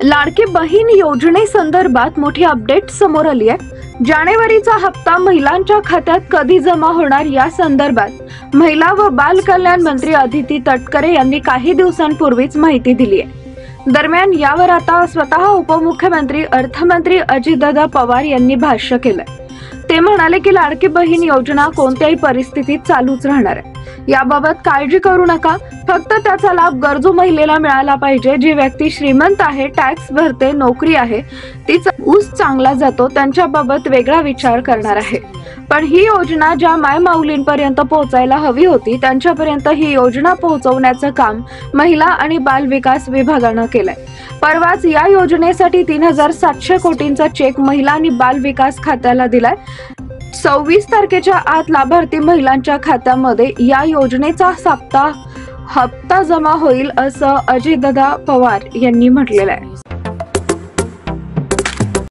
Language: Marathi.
लाडकी बहीण योजनेसंदर्भात मोठी अपडेट समोर आली आहे। जानेवारीचा हप्ता महिलांच्या खात्यात कधी जमा होणार या संदर्भात महिला व बाल कल्याण मंत्री अदिती तटकरे यांनी काही दिवसांपूर्वीच माहिती दिली आहे। दरम्यान यावर आता स्वतः उपमुख्यमंत्री अर्थमंत्री अजितदादा पवार यांनी भाष्य केलंय। ते म्हणाले की लाडकी बहीण योजना कोणत्याही परिस्थितीत चालूच राहणार आहे। याबाबत काळजी करू नका, फक्त त्याचा लाभ गरजू महिलेला मिळाला पाहिजे। जी व्यक्ती श्रीमंत आहे, टॅक्स भरते, नोकरी आहे, तिचा ऊस चांगला जातो, त्यांच्याबाबत वेगळा विचार करणार आहे। पण ही योजना ज्या मायमाऊलींपर्यंत पोहोचायला हवी होती त्यांच्यापर्यंत ही योजना पोहोचवण्याचं काम महिला आणि बाल विकास विभागानं केलंय। परवाच या योजनेसाठी 3700 कोटींचा चेक महिला आणि बाल विकास खात्याला दिलाय। 26 तारखेच्या आत लाभार्थी महिलांच्या खात्यामध्ये या योजनेचा हप्ता जमा होईल असं अजितदादा पवार यांनी म्हटलेलं आहे।